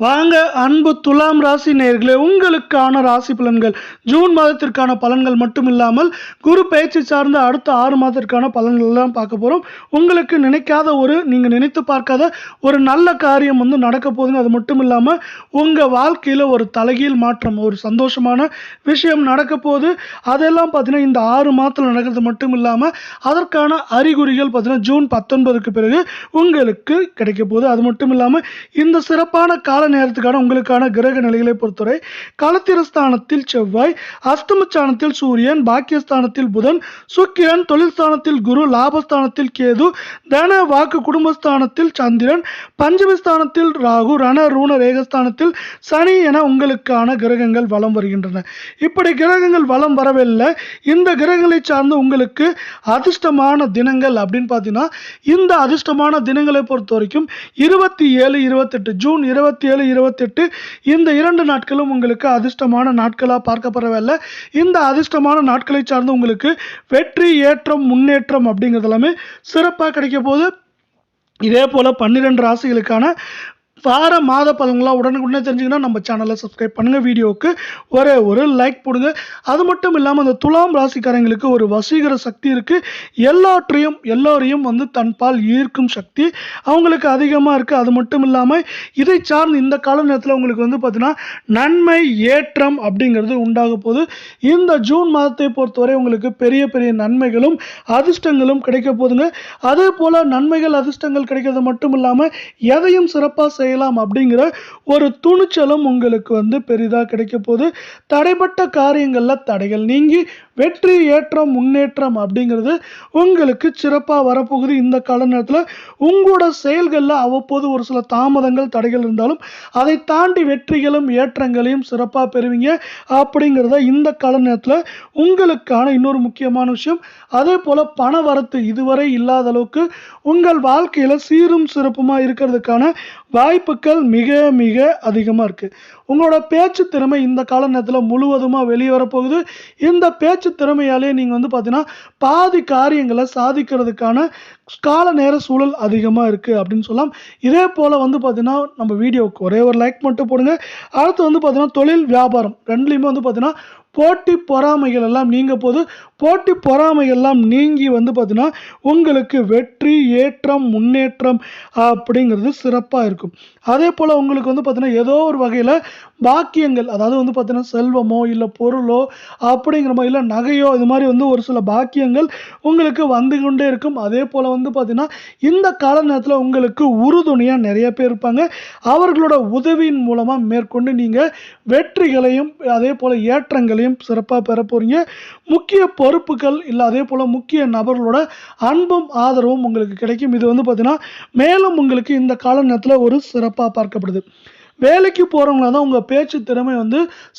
வாங்க அன்பு துலாம் ராசி நேயர்களே, உங்களுக்கான ராசி பலன்கள் ஜூன் மாதத்திற்கான பலன்கள் மட்டும் இல்லாமல் குரு பயிற்சி சார்ந்த அடுத்த 6 மாதத்திற்கான பலன்கள் எல்லாம் பார்க்க போகிறோம். உங்களுக்கு நினைக்காத நீங்கள் நினைத்து பார்க்காத ஒரு நல்ல காரியம் நடக்க போகுதுங்க. அது மட்டும் இல்லாமல் உங்கள் வாழ்க்கையில் ஒரு தலைகீழ் மாற்றம், ஒரு சந்தோஷமான விஷயம் நடக்க போகுது. அதெல்லாம் பார்த்தீங்கன்னா இந்த 6 மாதத்தில் நடக்கிறது மட்டும் இல்லாமல் அதற்கான அறிகுறிகள் பார்த்தீங்கன்னா ஜூன் 19க்கு பிறகு உங்களுக்கு கிடைக்க போகுது. அது மட்டும் இல்லாமல் இந்த சிறப்பான கால நேரத்துக்கான உங்களுக்கான கிரக நிலைகளை பொறுத்தவரை களத்திரஸ்தானத்தில் செவ்வாய், அஸ்தமஸ்தானத்தில் சூரியன், பாக்கியஸ்தானத்தில் புதன், சுக்கிரன், தொழில் ஸ்தானத்தில் குரு, லாபஸ்தானத்தில் கேது, தன வாக்கு குடும்பஸ்தானத்தில் சந்திரன், பஞ்சமஸ்தானத்தில் ராகு, ரண ரூண ரேகஸ்தானத்தில் சனி என உங்களுக்கான கிரகங்கள் வலம் வருகின்றன. இப்படி கிரகங்கள் வலம் வரவில்லை. இந்த கிரகங்களை சார்ந்து உங்களுக்கு அதிர்ஷ்டமான தினங்கள் அப்படின்னு பார்த்தீங்கன்னா இந்த அதிர்ஷ்டமான தினங்களை பொறுத்த வரைக்கும் 27, 28 ஜூன் 27, 28 இந்த 2 நாட்களும் உங்களுக்கு அதிர்ஷ்டமான நாட்களாக பார்க்கப்படவில்லை. இந்த அதிர்ஷ்டமான நாட்களை சார்ந்து உங்களுக்கு வெற்றி, ஏற்றம், முன்னேற்றம் அப்படிங்கிறது எல்லாமே சிறப்பாக கிடைக்க போது. இதே போல் 12 ராசிகளுக்கான வார மாத பலன்களாக உடனுக்குடனே தெரிஞ்சுக்கணும். நம்ம சேனலை சப்ஸ்கிரைப் பண்ணுங்கள், வீடியோவுக்கு ஒரு லைக் போடுங்க. அது மட்டும் இல்லாமல் அந்த துலாம் ராசிக்காரங்களுக்கு ஒரு வசீகர சக்தி இருக்குது. எல்லோரையும் தன்பால் ஈர்க்கும் சக்தி அவங்களுக்கு அதிகமாக இருக்குது. அது மட்டும் இல்லாமல் இதை சார்ந்து இந்த கால நேரத்தில் உங்களுக்கு பார்த்தீங்கன்னா நன்மை, ஏற்றம் அப்படிங்கிறது உண்டாக போகுது. இந்த ஜூன் மாதத்தை பொறுத்தவரை உங்களுக்கு பெரிய பெரிய நன்மைகளும் அதிர்ஷ்டங்களும் கிடைக்க போகுதுங்க. அதே போல் நன்மைகள், அதிர்ஷ்டங்கள் கிடைக்கிறது மட்டும் இல்லாமல் எதையும் சிறப்பாக செய்யலாம் அப்படிங்கிற ஒரு துணிச்சலும் உங்களுக்கு பெரிதாக கிடைக்க போகுது. தடைப்பட்ட காரியங்களில் தடைகள் நீங்கி வெற்றி, ஏற்றம், முன்னேற்றம் அப்படிங்கிறது உங்களுக்கு சிறப்பாக வரப்போகுது. இந்த கால நேரத்தில் உங்களோட செயல்களில் அவ்வப்போது ஒரு சில தாமதங்கள், தடைகள் இருந்தாலும் அதை தாண்டி வெற்றிகளும் ஏற்றங்களையும் சிறப்பாக பெறுவீங்க அப்படிங்கிறத இந்த கால நேரத்தில் உங்களுக்கான இன்னொரு முக்கியமான விஷயம். அதே போல் பண வரத்து இதுவரை இல்லாத அளவுக்கு உங்கள் வாழ்க்கையில் சீரும் சிறப்புமாக இருக்கிறதுக்கான வாய்ப்புகள் மிக மிக அதிகமாக இருக்குது. உங்களோட பேச்சு திறமை இந்த கால நேரத்தில் முழுவதுமாக வெளியே வரப்போகுது. இந்த பேச்சு திறமையாலே நீங்கள் பார்த்தீங்கன்னா பாதி காரியங்களை சாதிக்கிறதுக்கான கால நேர சூழல் அதிகமாக இருக்குது அப்படின்னு சொல்லலாம். இதே போல் பார்த்தீங்கன்னா நம்ம வீடியோவுக்கு ஒரு லைக் மட்டும் போடுங்க. அடுத்து பார்த்தீங்கன்னா தொழில், வியாபாரம் ரெண்டுலேயுமே பார்த்தீங்கன்னா போட்டி பொறாமைகள் எல்லாம் நீங்க போது. போட்டி பொறாமைகள் எல்லாம் நீங்கி பார்த்தீங்கன்னா உங்களுக்கு வெற்றி, ஏற்றம், முன்னேற்றம் அப்படிங்கிறது சிறப்பாக இருக்கும். அதே போல் உங்களுக்கு பார்த்தீங்கன்னா ஏதோ ஒரு வகையில் பாக்கியங்கள், அதாவது பார்த்தீங்கன்னா செல்வமோ இல்லை பொருளோ அப்படிங்கிற மாதிரி இல்லை நகையோ, இது மாதிரி ஒரு சில பாக்கியங்கள் உங்களுக்கு வந்து கொண்டே இருக்கும். அதே போல் பார்த்தீங்கன்னா இந்த கால நேரத்தில் உங்களுக்கு உறுதுணையாக நிறைய பேர் இருப்பாங்க. அவர்களோட உதவியின் மூலமாக மேற்கொண்டு நீங்கள் வெற்றிகளையும் அதே போல் ஏற்றங்களையும் சிறப்பாக பெற போறீங்க. முக்கிய பொறுப்புகள் இல்லை, அதே போல் முக்கிய நபர்களோட அன்பும் ஆதரவும் உங்களுக்கு கிடைக்கும். இது பார்த்தீங்கன்னா மேலும் உங்களுக்கு இந்த கால நேரத்தில் ஒரு சிறப்பாக பார்க்கப்படுது. வேலைக்கு போகிறவங்களா தான் உங்கள் பேச்சு திறமை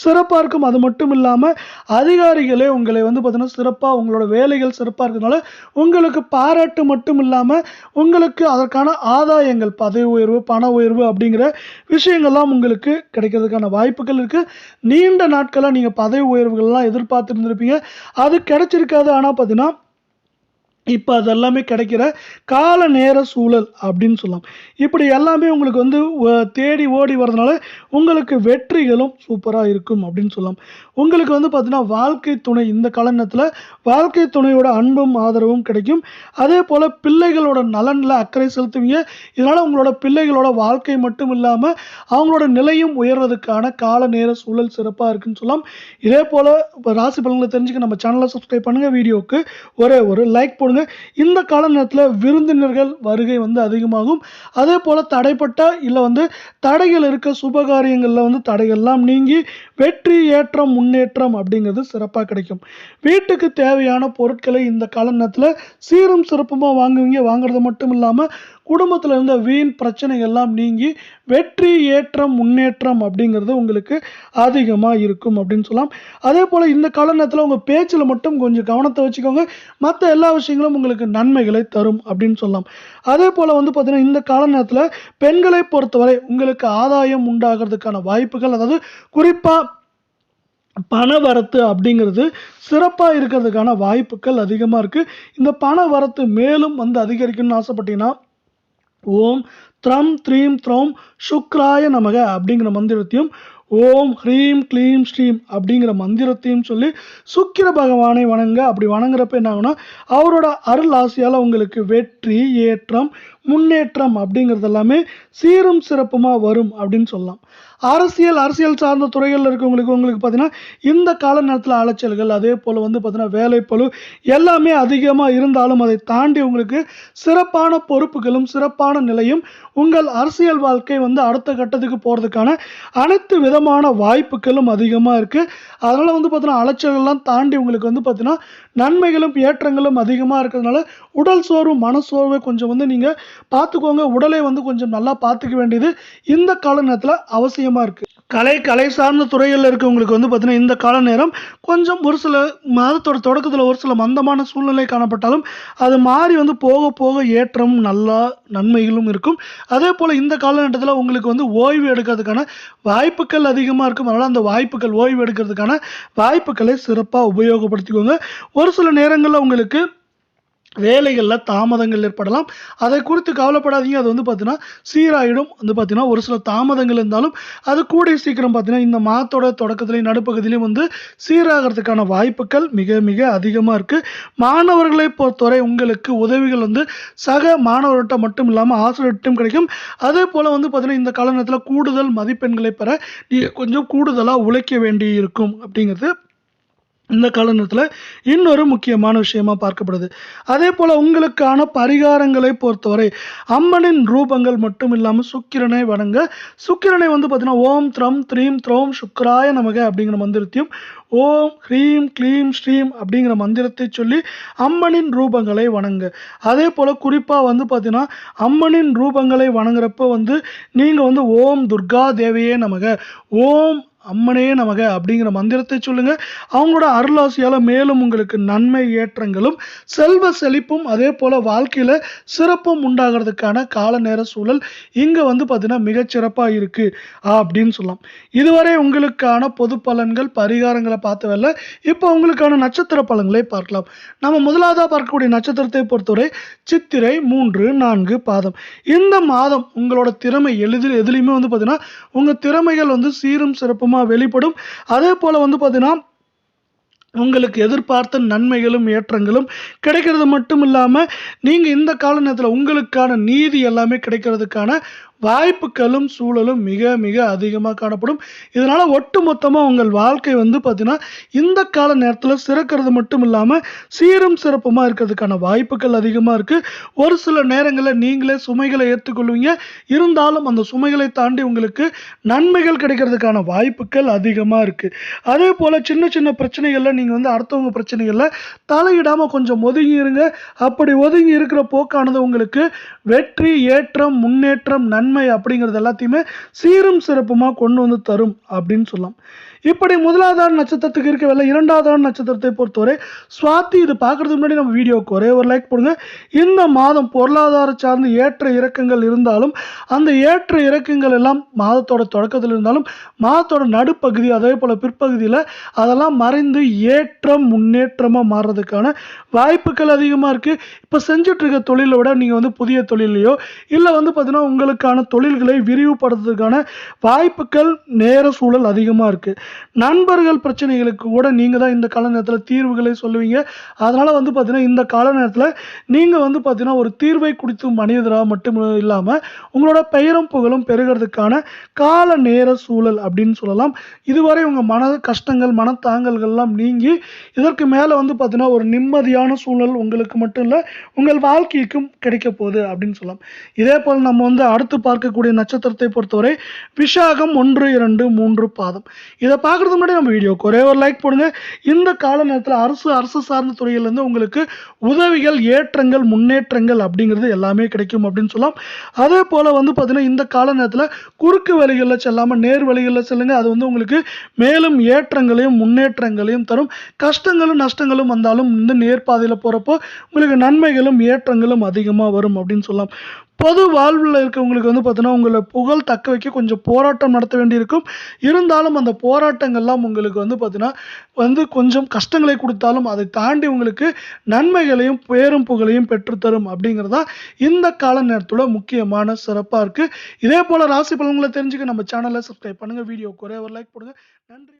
சிறப்பாக இருக்கும். அது மட்டும் இல்லாமல் அதிகாரிகளே உங்களை பார்த்தீங்கன்னா சிறப்பாக உங்களோட வேலைகள் சிறப்பாக இருக்கிறதுனால உங்களுக்கு பாராட்டு மட்டும் இல்லாமல் உங்களுக்கு அதற்கான ஆதாயங்கள், பதவி உயர்வு, பண உயர்வு அப்படிங்கிற விஷயங்கள்லாம் உங்களுக்கு கிடைக்கிறதுக்கான வாய்ப்புகள் இருக்குது. நீண்ட நாட்களாக நீங்கள் பதவி உயர்வுகள்லாம் எதிர்பார்த்துருந்துருப்பீங்க, அது கிடைச்சிருக்காது. ஆனால் பார்த்தீங்கன்னா இப்போ அதெல்லாமே கிடைக்கிற கால நேர சூழல் அப்படின்னு சொல்லலாம். இப்படி எல்லாமே உங்களுக்கு தேடி ஓடி வர்றதுனால உங்களுக்கு வெற்றிகளும் சூப்பராக இருக்கும் அப்படின்னு சொல்லலாம். உங்களுக்கு பார்த்தீங்கன்னா வாழ்க்கை துணை இந்த கால நேரத்தில் வாழ்க்கை துணையோட அன்பும் ஆதரவும் கிடைக்கும். அதே போல் பிள்ளைகளோட நலனில் அக்கறை செலுத்துவீங்க. இதனால் உங்களோட பிள்ளைகளோட வாழ்க்கை மட்டும் இல்லாமல் அவங்களோட நிலையும் உயர்றதுக்கான கால நேர சூழல் சிறப்பாக இருக்குன்னு சொல்லலாம். இதே போல் ராசி பலன்களை தெரிஞ்சுக்க நம்ம சேனலை சப்ஸ்கிரைப் பண்ணுங்கள், வீடியோவுக்கு ஒரு லைக் போடுங்க. இந்த கால நேரத்தில் விருந்தினர்கள் வருகை அதிகமாகும். அதே போல் தடைப்பட்ட இல்லை தடைகள் இருக்க சுபகாரியங்களில் தடைகள்லாம் நீங்கி வெற்றி, ஏற்றம், முன்னேற்றம் அப்படிங்கிறது சிறப்பாக கிடைக்கும். வீட்டுக்கு தேவையான பொருட்களை இந்த கால நேரத்தில் சீரும் சிறப்புமாக வாங்குவீங்க. வாங்குறது மட்டும் இல்லாமல் குடும்பத்தில் இருந்த வீண் பிரச்சனைகள்லாம் நீங்கி வெற்றி, ஏற்றம், முன்னேற்றம் அப்படிங்கிறது உங்களுக்கு அதிகமாக இருக்கும் அப்படின்னு சொல்லலாம். அதே போல் இந்த கால நேரத்தில் உங்கள் பேச்சில் மட்டும் கொஞ்சம் கவனத்தை வச்சுக்கோங்க. மற்ற எல்லா விஷயங்களும் உங்களுக்கு நன்மைகளை தரும் அப்படின்னு சொல்லலாம். அதே போல் பார்த்தீங்கன்னா இந்த கால நேரத்தில் பெண்களை பொறுத்தவரை உங்களுக்கு ஆதாயம் உண்டாகிறதுக்கான வாய்ப்புகள், அதாவது குறிப்பாக பண வரத்து அப்படிங்கிறது சிறப்பாக இருக்கிறதுக்கான வாய்ப்புகள் அதிகமாக இருக்குது. இந்த பண வரத்து மேலும் அதிகரிக்கணும்னு ஆசைப்பட்டீங்கன்னா ஓம் த்ரம் த்ரீம் த்ரௌம் சுக்ராய நமக அப்படிங்கிற மந்திரத்தையும், ஓம் ஹ்ரீம் க்ளீம் ஸ்ரீம் அப்படிங்கிற மந்திரத்தையும் சொல்லி சுக்கிர பகவானை வணங்க. அப்படி வணங்குறப்ப என்ன ஆகுனா, அவரோட அருள் ஆசையால் உங்களுக்கு வெற்றி, ஏற்றம், முன்னேற்றம் அப்படிங்கிறது எல்லாமே சீரும் சிறப்புமாக வரும் அப்படின்னு சொல்லலாம். அரசியல் சார்ந்த துறைகளில் இருக்கவங்களுக்கு பார்த்தீங்கன்னா இந்த கால நேரத்தில் அலைச்சல்கள், அதே போல் பார்த்தீங்கன்னா வேலைப்பளு எல்லாமே அதிகமாக இருந்தாலும் அதை தாண்டி உங்களுக்கு சிறப்பான பொறுப்புகளும் சிறப்பான நிலையும் உங்கள் அரசியல் வாழ்க்கை அடுத்த கட்டத்துக்கு போகிறதுக்கான அனைத்து விதமான வாய்ப்புகளும் அதிகமாக இருக்குது. அதனால் பார்த்தீங்கன்னா அலைச்சல்கள்லாம் தாண்டி உங்களுக்கு பார்த்தீங்கன்னா நன்மைகளும் ஏற்றங்களும் அதிகமாக இருக்கிறதுனால உடல் சோர்வு மனசோர்வை கொஞ்சம் நீங்கள் பார்த்துக்கோங்க. உடலை கொஞ்சம் நல்லா பார்த்துக்க வேண்டியது இந்த கால நேரத்தில் அவசியமாக இருக்குது. கலை சார்ந்த துறைகளில் இருக்கவங்களுக்கு பார்த்தீங்கன்னா இந்த கால நேரம் கொஞ்சம் ஒரு சில மாதத்தோட தொடக்கத்தில் ஒரு சில மந்தமான சூழ்நிலை காணப்பட்டாலும் அது மாறி போக போக ஏற்றம் நல்லா நன்மைகளும் இருக்கும். அதே போல் இந்த காலகட்டத்தில் உங்களுக்கு ஓய்வு எடுக்கிறதுக்கான வாய்ப்புகள் அதிகமாக இருக்கும். அதனால் அந்த வாய்ப்புகள் ஓய்வு எடுக்கிறதுக்கான வாய்ப்புகளை சிறப்பாக உபயோகப்படுத்திக்கோங்க. ஒரு சில நேரங்களில் உங்களுக்கு வேலைகளில் தாமதங்கள் ஏற்படலாம். அதை குறித்து கவலைப்படாதீங்க. அது பார்த்தீங்கன்னா சீராயிடும். பார்த்தீங்கன்னா ஒரு சில தாமதங்கள் இருந்தாலும் அது கூடிய சீக்கிரம் பார்த்தீங்கன்னா இந்த மாதத்தோட தொடக்கத்திலையும் நடுப்பகுதியிலையும் சீராகிறதுக்கான வாய்ப்புகள் மிக மிக அதிகமாக இருக்குது. மாணவர்களை பொறுத்தவரை உங்களுக்கு உதவிகள் சக மாணவர்கிட்ட மட்டும் இல்லாமல் ஆசிரியர்கிட்டும் கிடைக்கும். அதே போல் பார்த்தீங்கன்னா இந்த கால நேரத்தில் கூடுதல் மதிப்பெண்களை பெற நீங்கள் கொஞ்சம் கூடுதலாக உழைக்க வேண்டி இருக்கும் அப்படிங்கிறது இந்த கால நேரத்தில் இன்னொரு முக்கியமான விஷயமா பார்க்கப்படுது. அதே போல் உங்களுக்கான பரிகாரங்களை பொறுத்தவரை அம்மனின் ரூபங்கள் மட்டும் இல்லாமல் சுக்கிரனை வணங்க. சுக்கிரனை பார்த்தீங்கன்னா ஓம் த்ரம் த்ரீம் த்ரௌம் சுக்ராய நமக அப்படிங்கிற மந்திரத்தையும், ஓம் ஹ்ரீம் க்ளீம் ஸ்ரீம் அப்படிங்கிற மந்திரத்தை சொல்லி அம்மனின் ரூபங்களை வணங்க. அதே போல் குறிப்பாக பார்த்தீங்கன்னா அம்மனின் ரூபங்களை வணங்குறப்ப நீங்கள் ஓம் துர்கா தேவியே நமக, ஓம் அம்மனே நமக அப்படிங்கிற மந்திரத்தை சொல்லுங்க. அவங்களோட அருளாசியால் மேலும் உங்களுக்கு நன்மை ஏற்றங்களும் செல்வ செழிப்பும் அதே போல் வாழ்க்கையில் சிறப்பும் உண்டாகிறதுக்கான கால நேர சூழல் இங்கே பார்த்தீங்கன்னா மிகச்சிறப்பாக இருக்குது அப்படின்னு சொல்லலாம். இதுவரை உங்களுக்கான பொது பலன்கள் பரிகாரங்களை பார்த்தவல்ல. இப்போ உங்களுக்கான நட்சத்திர பலன்களை பார்க்கலாம். நம்ம முதலாவதாக பார்க்கக்கூடிய நட்சத்திரத்தை பொறுத்தவரை சித்திரை 3, 4 பாதம். இந்த மாதம் உங்களோட திறமை எதுலையுமே பார்த்தீங்கன்னா உங்கள் திறமைகள் சீரும் சிறப்பும் வெளிப்படும். அதே போல பார்த்தீங்கன்னா உங்களுக்கு எதிர்பார்த்த நன்மைகளும் ஏற்றங்களும் கிடைக்கிறது மட்டும் இல்லாமல் நீங்கள் இந்த கால நேரத்தில் உங்களுக்கான நீதி எல்லாமே கிடைக்கிறதுக்கான வாய்ப்புகளும் சூழலும் மிக மிக அதிகமாக காணப்படும். இதனால் ஒட்டு மொத்தமாக உங்கள் வாழ்க்கை பார்த்தீங்கன்னா இந்த கால நேரத்தில் சிறக்கிறது மட்டும் இல்லாமல் சீரும் சிறப்புமாக இருக்கிறதுக்கான வாய்ப்புகள் அதிகமாக இருக்குது. ஒரு சில நேரங்களில் நீங்களே சுமைகளை ஏற்றுக்கொள்வீங்க. இருந்தாலும் அந்த சுமைகளை தாண்டி உங்களுக்கு நன்மைகள் கிடைக்கிறதுக்கான வாய்ப்புகள் அதிகமாக இருக்குது. அதே போல் சின்ன சின்ன பிரச்சனைகளில் நீங்கள் அடுத்தவங்க பிரச்சனைகளில் தலையிடாமல் கொஞ்சம் ஒதுங்கி இருங்க. அப்படி ஒதுங்கி இருக்கிற போக்கானது உங்களுக்கு வெற்றி, ஏற்றம், முன்னேற்றம், நன்மை அப்படிங்கிறது எல்லாத்தையுமே சீரும் சிறப்புமாக கொண்டு தரும் அப்படின்னு சொல்லலாம். இப்படி முதலாவது நட்சத்திரத்துக்கு இருக்கவில்லை. இரண்டாவது நட்சத்திரத்தை பொறுத்தவரை சுவாதி. இது பார்க்கறதுக்கு முன்னாடி நம்ம வீடியோக்கு ஒரே ஒரு லைக் போடுங்க. இந்த மாதம் பொருளாதார சார்ந்து ஏற்ற இறக்கங்கள் இருந்தாலும் அந்த ஏற்ற இறக்கங்கள் எல்லாம் மாதத்தோட தொடக்கத்தில் இருந்தாலும் மாதத்தோட நடுப்பகுதி அதே போல் பிற்பகுதியில் அதெல்லாம் மறைந்து ஏற்றம் முன்னேற்றமாக மாறுறதுக்கான வாய்ப்புகள் அதிகமாக இருக்குது. இப்போ செஞ்சுட்டு இருக்க தொழிலை விட நீங்கள் புதிய தொழிலையோ இல்லை பார்த்தீங்கன்னா உங்களுக்கான தொழில்களை விரிவுபடுத்துறதுக்கான வாய்ப்புகள் நேர சூழல் அதிகமாக இருக்குது. நண்பர்கள் பிரச்சனைகளுக்கு கூட நீங்கள் தான் இந்த கால நேரத்தில் தீர்வுகளை சொல்லுவீங்க. அதனால் பார்த்தீங்கன்னா இந்த கால நேரத்தில் நீங்கள் பார்த்தீங்கன்னா ஒரு தீர்வை குறித்து மனிதராக மட்டும் இல்லாமல் உங்களோட பெயரும் புகழும் பெருகிறதுக்கான கால நேர சூழல் அப்படின்னு சொல்லலாம். இதுவரை உங்கள் மன கஷ்டங்கள் மனத்தாங்கல்கள்லாம் நீங்கி இதற்கு மேலே பார்த்தீங்கன்னா ஒரு நிம்மதியான சூழல் உங்களுக்கு மட்டும் இல்லை உங்கள் வாழ்க்கைக்கும் கிடைக்க போகுது அப்படின்னு சொல்லலாம். இதே போல் நம்ம அடுத்து பார்க்கக்கூடிய நட்சத்திரத்தை பொறுத்தவரை விஷாகம் 1, 2, 3 பாதம். இதை பார்க்கறதுக்கு முன்னாடி நம்ம வீடியோக்கு ஒரே ஒரு லைக் போடுங்க. இந்த கால நேரத்தில் அரசு சார்ந்த துறையிலேருந்து உங்களுக்கு உதவிகள், ஏற்றங்கள், முன்னேற்றங்கள் அப்படிங்கிறது எல்லாமே கிடைக்கும் அப்படின்னு சொல்லலாம். அதே போல் பார்த்தீங்கன்னா இந்த கால நேரத்தில் குறுக்கு வழிகளில் செல்லாமல் நேர் வழிகளில் செல்லுங்க. அது உங்களுக்கு மேலும் ஏற்றங்களையும் முன்னேற்றங்களையும் தரும். கஷ்டங்களும் நஷ்டங்களும் வந்தாலும் இந்த நேர்பாதையில் போகிறப்போ உங்களுக்கு நன்மைகளும் ஏற்றங்களும் அதிகமாக வரும் அப்படின்னு சொல்லலாம். பொது வாழ்வுல இருக்கவங்களுக்கு வந்து பார்த்தீங்கன்னா, உங்கள புகழ் தக்க வைக்க கொஞ்சம் போராட்டம் நடத்த வேண்டியிருக்கும். இருந்தாலும் அந்த போராட்டங்கள்லாம் உங்களுக்கு வந்து பார்த்தீங்கன்னா, வந்து கொஞ்சம் கஷ்டங்களை குடுத்தாலும், அதை தாண்டி உங்களுக்கு நன்மைகளையும், பேரும் புகழையும் பெற்றுத்தரும் அப்படிங்கிறது தான் இந்த கால நேரத்தோட முக்கியமான சிறப்பா இருக்கு. இதே போல ராசி பலன்கள தெரிஞ்சுக்க நம்ம சேனல சப்ஸ்கிரைப் பண்ணுங்க. வீடியோவுக்கு ஒரே ஒரு லைக் போடுங்க. நன்றி.